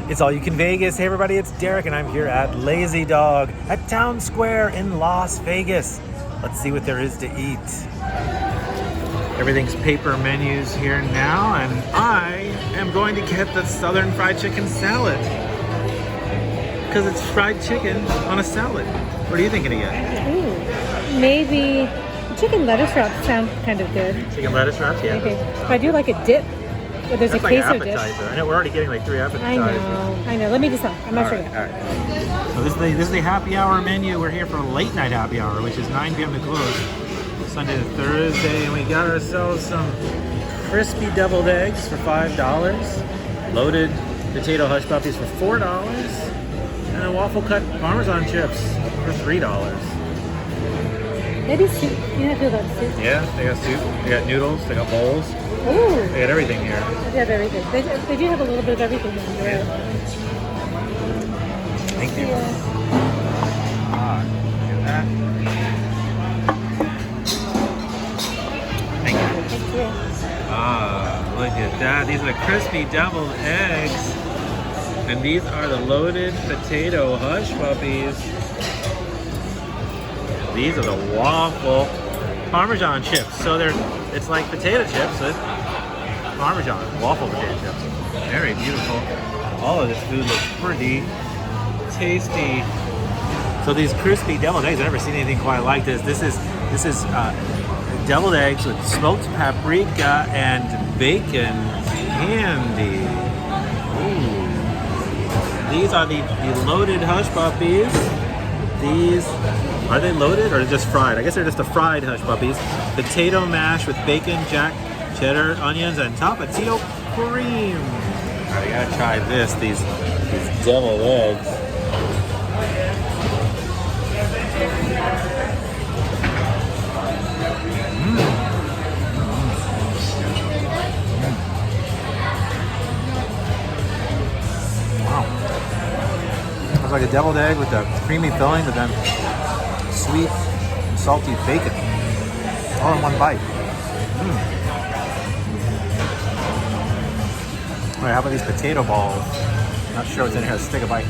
It's All You Can Vegas. Hey everybody, it's Derek and I'm here at Lazy Dog at Town Square in Las Vegas. Let's see what there is to eat. Everything's paper menus here now, and I am going to get the Southern Fried Chicken salad. Because it's fried chicken on a salad. What are you thinking to get? Ooh, maybe chicken lettuce wraps sound kind of good. Chicken lettuce wraps, yeah. Okay. I do like a dip. But there's That's a like queso an appetizer. dish. I know we're already getting like 3 appetizers. I know. Let me decide. I'm not sure yet. All right. So this is the happy hour menu. We're here for late night happy hour, which is 9 p.m. to close. Sunday to Thursday, and we got ourselves some crispy deviled eggs for $5, loaded potato hush puppies for $4, and a waffle cut Parmesan chips for $3. Maybe soup. You know, I feel about soup. Yeah, they got soup, they got noodles, they got bowls. Ooh. They got everything here. They have everything. They do have a little bit of everything here. Yeah. Thank you. Ah, look at that. Thank you. Thank you. Ah, look at that. These are the crispy deviled eggs. And these are the loaded potato hush puppies. These are the waffle Parmesan chips. So it's like potato chips with Parmesan, waffle potato chips. Very beautiful. All of this food looks pretty tasty. So these crispy deviled eggs, I've never seen anything quite like this. This is deviled eggs with smoked paprika and bacon candy. Ooh. These are the loaded hush puppies. These, are they loaded or just fried? I guess they're just the fried hush puppies. Potato mash with bacon, jack, cheddar, onions, and Tapatio cream. All right, I gotta try these deviled eggs. It's like a deviled egg with a creamy filling, but then sweet, salty bacon, all in one bite. All right, how about these potato balls? Not sure what's in here. Let's take a bite.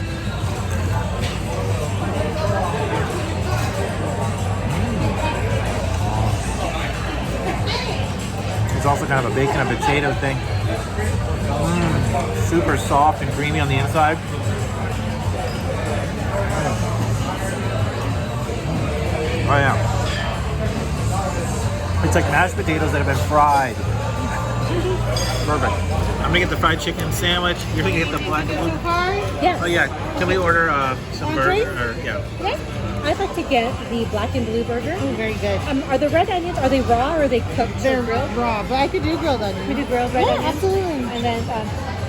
It's also kind of a bacon and potato thing. Super soft and creamy on the inside. Oh yeah. It's like mashed potatoes that have been fried. Perfect. I'm gonna get the fried chicken sandwich. You're gonna get the black and blue. Yeah. Oh yeah. Can we order some Entree? burger? Or, yeah. Okay. I'd like to get the black and blue burger. Oh, very good. Are the red onions, are they raw or are they cooked? They're grilled? raw, but I could do grilled onions. We do grilled red onions? Absolutely. And then,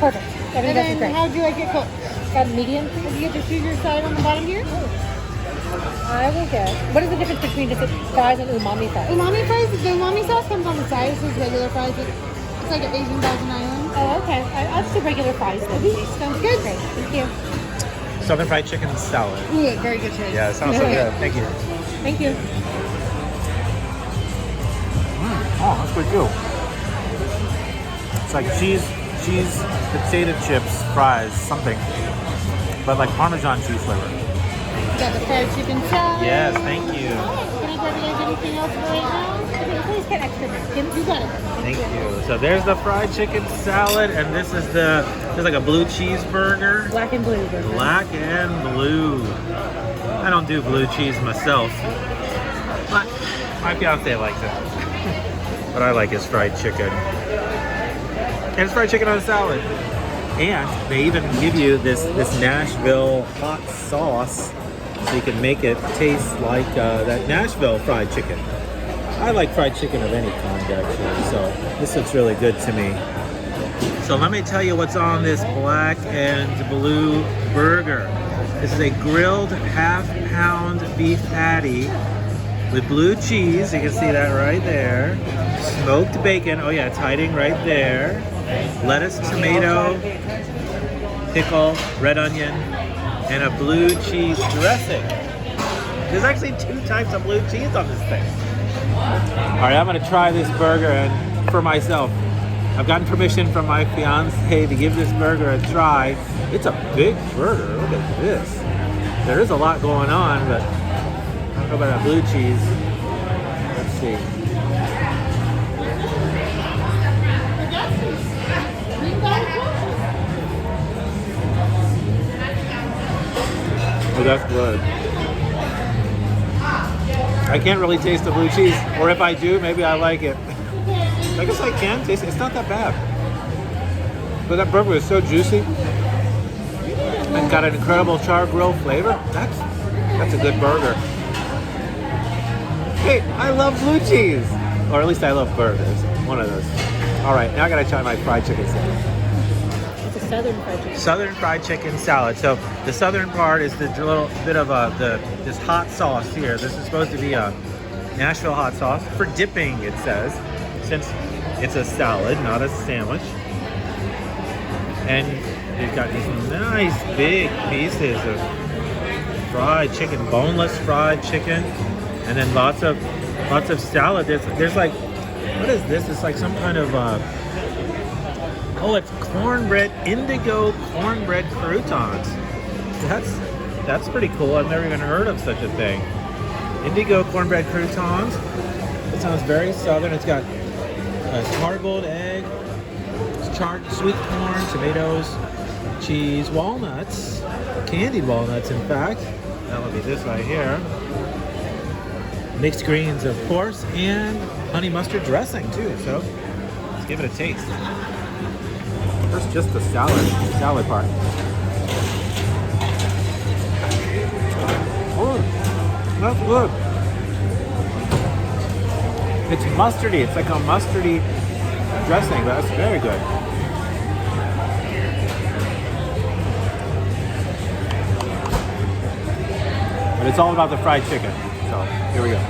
perfect. I think that's great. How do I get cooked? Medium, please? You get the Caesar side on the bottom here? I will get. What is the difference between just fries and umami fries? Umami fries, the umami sauce comes on the side. This is regular fries. It's like an Asian Thousand Island. Oh, okay. I'll just do regular fries then. Sounds good. Great. Thank you. Southern fried chicken salad. Ooh, very good choice. Yeah, it sounds so good. Thank you. Thank you. Oh, that's good too. It's like cheese, potato chips, fries, something, but like Parmesan cheese flavor. Got the fried chicken salad. Yes, thank you. Can I grab you guys anything else for right now? Please get extra napkins. You got it. Thank you. So there's the fried chicken salad, and this is there's like a blue cheeseburger. Black and blue burger. Black and blue. I don't do blue cheese myself, but my fiance likes it. What I like is fried chicken. And it's fried chicken on a salad. And they even give you this Nashville hot sauce so you can make it taste like that Nashville fried chicken. I like fried chicken of any kind actually, so this looks really good to me. So let me tell you what's on this black and blue burger. This is a grilled half-pound beef patty with blue cheese. You can see that right there. Smoked bacon. Oh yeah, it's hiding right there. Lettuce, tomato, pickle, red onion, and a blue cheese dressing. There's actually 2 types of blue cheese on this thing. All right, I'm gonna try this burger and for myself. I've gotten permission from my fiance to give this burger a try. It's a big burger. Look at this. There is a lot going on, but I don't know about that blue cheese. Let's see. Oh, that's good. I can't really taste the blue cheese, or if I do, maybe I like it. I guess I can taste it. It's not that bad. But that burger is so juicy and got an incredible char grill flavor. That's a good burger. Hey, I love blue cheese, or at least I love burgers. One of those. All right, now I gotta try my fried chicken salad. It's a southern fried chicken. Southern fried chicken salad. So the southern part is the little bit of this hot sauce here. This is supposed to be a Nashville hot sauce for dipping, it says, since it's a salad, not a sandwich. And they've got these nice big pieces of fried chicken, boneless fried chicken, and then lots of salad. There's like, what is this? It's like some kind of oh, it's cornbread, indigo cornbread croutons. That's pretty cool. I've never even heard of such a thing. Indigo cornbread croutons. It sounds very southern. It's got a charcoal egg, charred sweet corn, tomatoes, cheese, walnuts, candied walnuts, in fact. That would be this right here. Mixed greens, of course, and honey mustard dressing too. So let's give it a taste. First, just the salad part. Oh, that's good. It's mustardy. It's like a mustardy dressing, but that's very good. But it's all about the fried chicken. So here we go.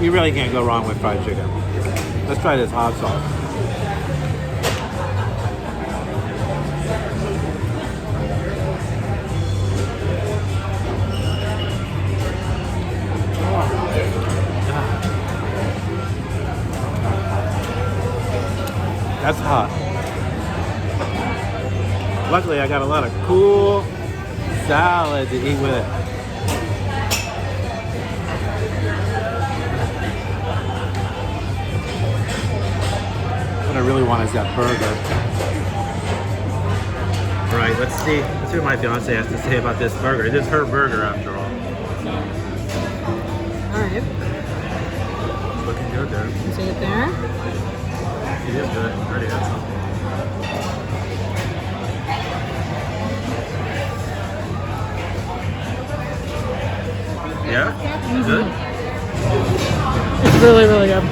You really can't go wrong with fried chicken. Let's try this hot sauce. That's hot. Luckily, I got a lot of cool salad to eat with it. What I really want is that burger. All right, let's see what my fiance has to say about this burger. It is her burger, after all. All right. It's looking good there. You see it there? It is good. I already had some. Yeah? Good? It's really, really good.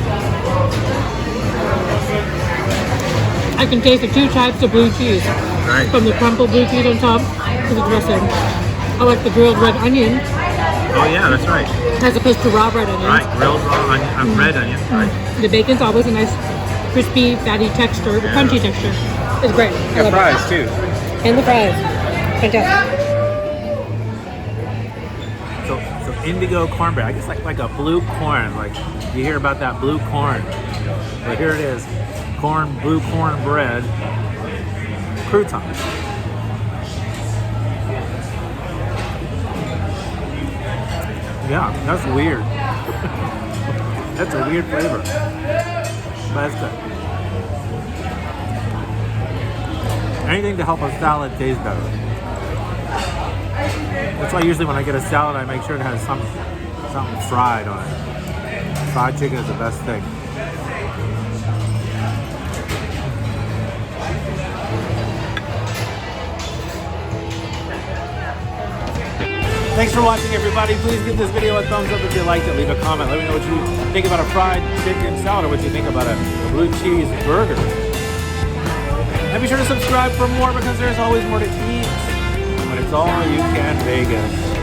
I can taste the two types of blue cheese. Right. From the crumpled blue cheese on top to the dressing. I like the grilled red onion. Oh yeah, that's right. As opposed to raw red onions. Right, grilled raw onion, red onion. Right. The bacon's always a nice crispy, fatty texture, crunchy texture. It's great. I love fries it. too. And the fries. Fantastic. So indigo cornbread. I guess like a blue corn. Like you hear about that blue corn. But here it is. Blue corn bread. Croutons. Yeah, that's weird. That's a weird flavor. But that's good. Anything to help a salad taste better. That's why usually when I get a salad, I make sure it has something fried on it. Fried chicken is the best thing. Thanks for watching, everybody. Please give this video a thumbs up if you liked it. Leave a comment. Let me know what you think about a fried chicken salad or what you think about a blue cheese burger. And be sure to subscribe for more because there's always more to eat when it's all you can Vegas.